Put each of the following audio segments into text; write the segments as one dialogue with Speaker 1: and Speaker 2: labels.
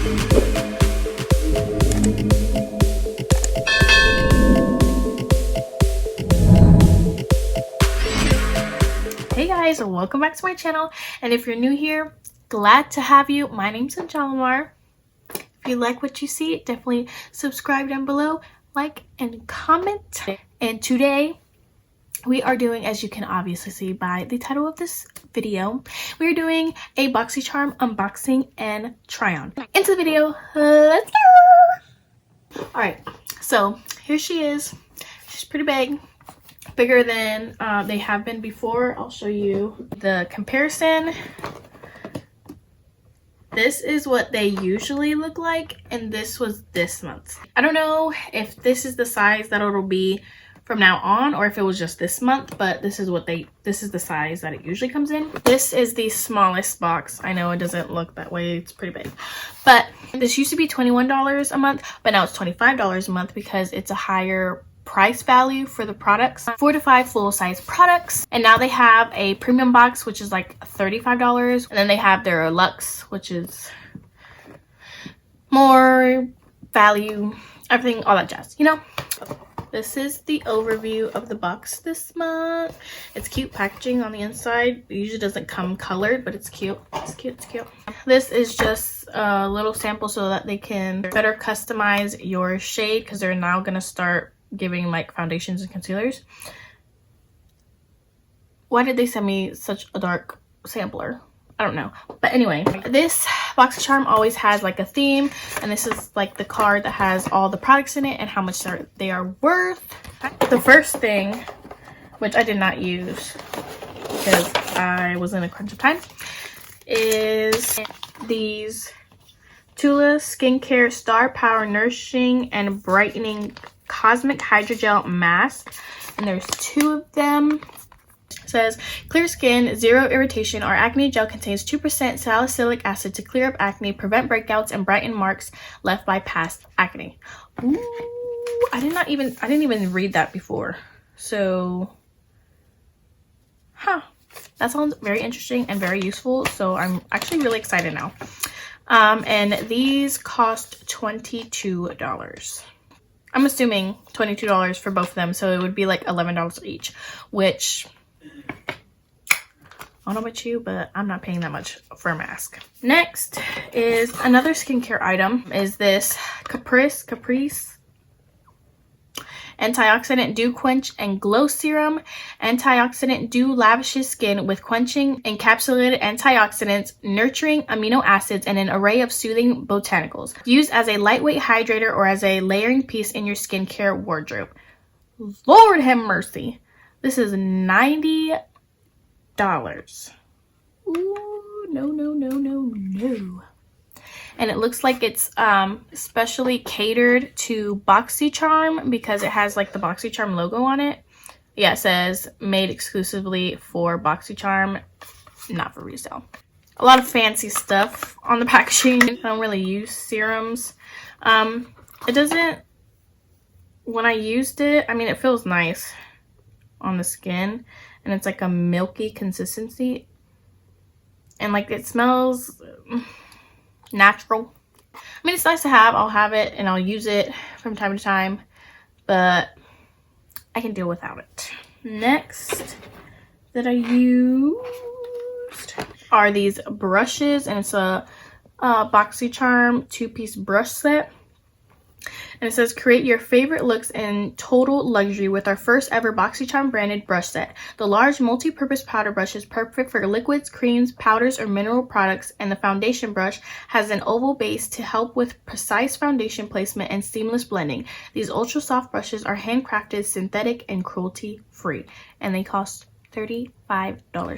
Speaker 1: Hey guys, welcome back to my channel, and if you're new here, glad to have you. My name's Anjalamar. If you like what you see, definitely subscribe down below, like and comment. And today we are doing, as you can obviously see by the title of this video, we are doing a Boxycharm unboxing and try on. Into the video, let's go! Alright, so here she is. She's pretty big. Bigger than they have been before. I'll show you the comparison. This is what they usually look like, and this was this month. I don't know if this is the size that it'll be from now on or if it was just this month, but this is the size that it usually comes in. This is the smallest box. I know it doesn't look that way, it's pretty big, but this used to be $21 a month, but now it's $25 a month because it's a higher price value for the products. 4 to 5 full-size products, and now they have a premium box, which is like $35, and then they have their luxe, which is more value, everything, all that jazz, you know. This is the overview of the box this month. It's cute packaging on the inside. It usually doesn't come colored, but it's cute. It's cute, it's cute. This is just a little sample so that they can better customize your shade, because they're now going to start giving like foundations and concealers. Why did they send me such a dark sampler? I don't know, but anyway, this Boxycharm always has like a theme, and this is like the card that has all the products in it and how much they are worth. The first thing, which I did not use because I was in a crunch of time, is these Tula Skincare Star Power Nourishing and Brightening Cosmic Hydrogel Mask, and there's 2 of them. It says clear skin, zero irritation. Our acne gel contains 2% salicylic acid to clear up acne, prevent breakouts, and brighten marks left by past acne. Ooh, I didn't even read that before, so that sounds very interesting and very useful, so I'm actually really excited now. And these cost $22. I'm assuming $22 for both of them, so it would be like $11 each, which I don't know about you, but I'm not paying that much for a mask. Next is another skincare item, is this Caprice Antioxidant Dew Quench and Glow Serum. Antioxidant Dew lavishes skin with quenching encapsulated antioxidants, nurturing amino acids, and an array of soothing botanicals. Used as a lightweight hydrator or as a layering piece in your skincare wardrobe. Lord have mercy. This is $90. Ooh, no. And it looks like it's specially catered to Boxycharm because it has like the Boxycharm logo on it. Yeah, it says made exclusively for Boxycharm, not for resale. A lot of fancy stuff on the packaging. I don't really use serums. It doesn't, when I used it, I mean, it feels nice on the skin, and it's like a milky consistency, and like it smells natural. I mean, it's nice to have. I'll have it and I'll use it from time to time, but I can deal without it. Next that I used are these brushes, and it's a Boxycharm 2-piece brush set. And it says, create your favorite looks in total luxury with our first ever Boxycharm branded brush set. The large multi-purpose powder brush is perfect for liquids, creams, powders, or mineral products, and the foundation brush has an oval base to help with precise foundation placement and seamless blending. These ultra soft brushes are handcrafted, synthetic, and cruelty-free, and they cost $35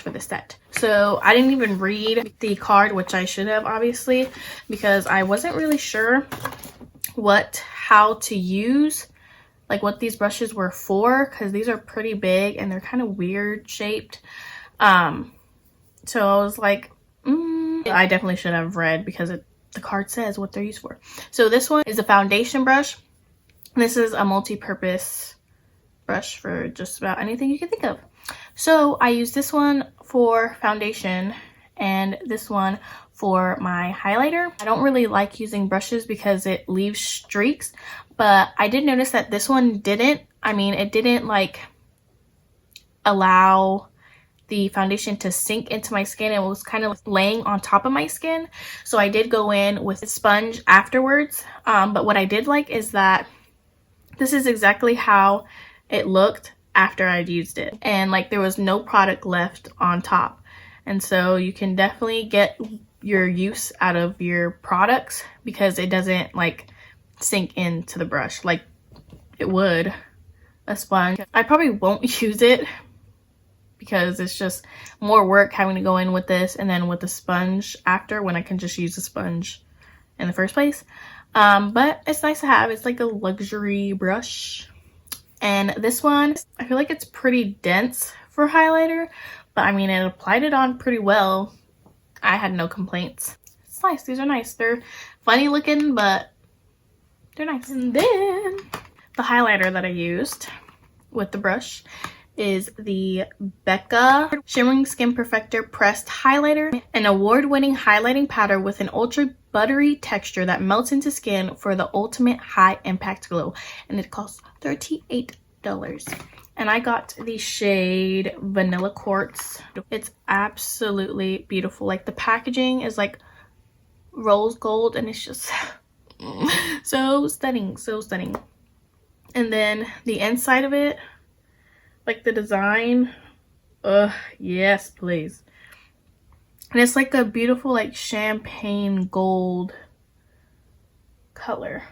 Speaker 1: for the set. So I didn't even read the card, which I should have obviously, because I wasn't really sure how to use, like what these brushes were for, because these are pretty big and they're kind of weird shaped. So I was like, I definitely should have read, because the card says what they're used for. So this one is a foundation brush. This is a multi-purpose brush for just about anything you can think of. So I use this one for foundation, and this one for my highlighter. I don't really like using brushes because it leaves streaks, but I did notice that this one didn't. I mean, it didn't like allow the foundation to sink into my skin. It was kind of laying on top of my skin, so I did go in with a sponge afterwards. But what I did like is that this is exactly how it looked after I'd used it, and like there was no product left on top. And so you can definitely get your use out of your products because it doesn't like sink into the brush like it would a sponge. I probably won't use it because it's just more work having to go in with this and then with the sponge after, when I can just use the sponge in the first place. But it's nice to have. It's like a luxury brush. And this one, I feel like it's pretty dense for highlighter, but I mean, it applied it on pretty well. I had no complaints. It's nice. These are nice. They're funny looking, but they're nice. And then the highlighter that I used with the brush is the Becca Shimmering Skin Perfector Pressed Highlighter, an award-winning highlighting powder with an ultra buttery texture that melts into skin for the ultimate high impact glow. And it costs $38. And I got the shade Vanilla Quartz. It's absolutely beautiful. Like the packaging is like rose gold and it's just so stunning, so stunning. And then the inside of it, like the design, yes please. And it's like a beautiful like champagne gold color.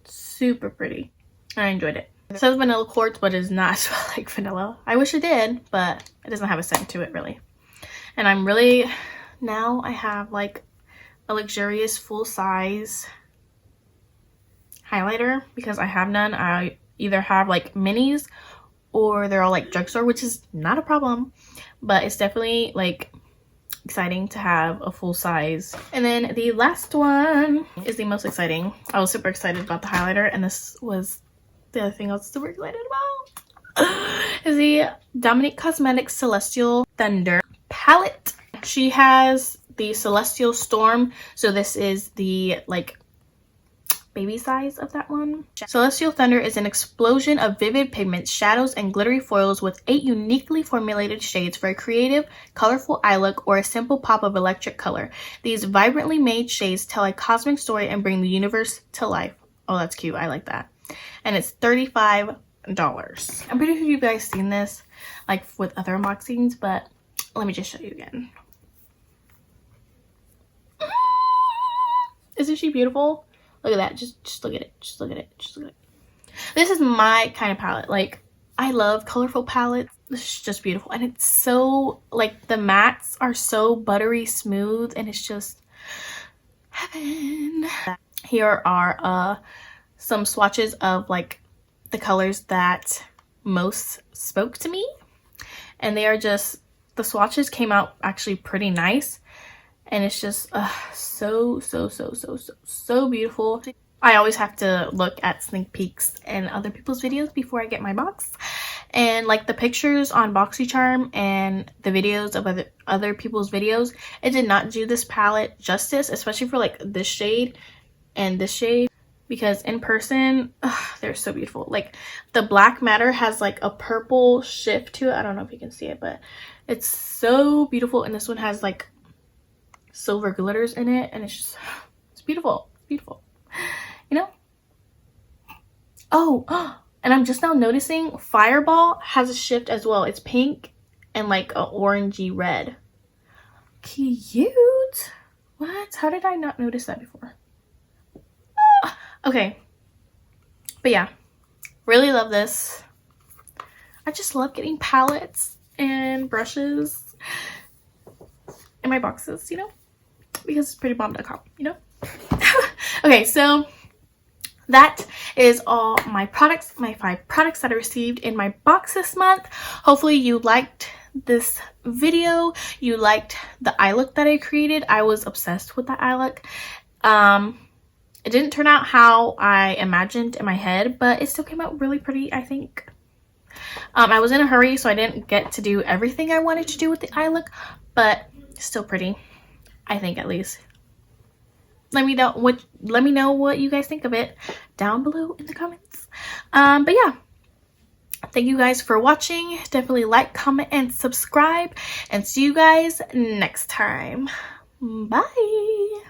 Speaker 1: Super pretty. I enjoyed it. It says Vanilla Quartz, but it does not smell like vanilla. I wish it did, but it doesn't have a scent to it really. And I'm really, now I have like a luxurious full size highlighter because I have none. I either have like minis or they're all like drugstore, which is not a problem, but it's definitely like exciting to have a full size. And then the last one is the most exciting. I was super excited about the highlighter, and this was the other thing I was super excited about is the Dominique Cosmetics Celestial Thunder palette. She has the Celestial Storm, so this is the like baby size of that one. Celestial Thunder is an explosion of vivid pigments, shadows, and glittery foils with 8 uniquely formulated shades for a creative, colorful eye look or a simple pop of electric color. These vibrantly made shades tell a cosmic story and bring the universe to life. Oh, that's cute. I like that. And it's $35. I'm pretty sure you guys seen this like with other unboxings, but let me just show you again. Isn't she beautiful? Look at that. Just look at it. Just look at it. Just look at it. This is my kind of palette. Like, I love colorful palettes. This is just beautiful. And it's so, like, the mattes are so buttery smooth. And it's just heaven. Here are some swatches of, like, the colors that most spoke to me. And they are just, the swatches came out actually pretty nice. And it's just so beautiful. I always have to look at sneak peeks and other people's videos before I get my box. And like the pictures on Boxycharm and the videos of other people's videos, it did not do this palette justice, especially for like this shade and this shade. Because in person, they're so beautiful. Like the black matter has like a purple shift to it. I don't know if you can see it, but it's so beautiful. And this one has like silver glitters in it, and it's just, it's beautiful. It's beautiful, you know. Oh, and I'm just now noticing Fireball has a shift as well. It's pink and like a orangey red. Cute. What? How did I not notice that before? Okay, but yeah, really love this. I just love getting palettes and brushes in my boxes, you know, because it's prettybomb.com, you know. Okay, so that is all my products, my 5 products that I received in my box this month. Hopefully you liked this video. You liked the eye look that I created. I was obsessed with that eye look. It didn't turn out how I imagined in my head, but it still came out really pretty, I think. I was in a hurry, so I didn't get to do everything I wanted to do with the eye look, but Still pretty, I think, at least. Let me know what you guys think of it down below in the comments. But yeah, thank you guys for watching. Definitely like, comment, and subscribe, and see you guys next time. Bye.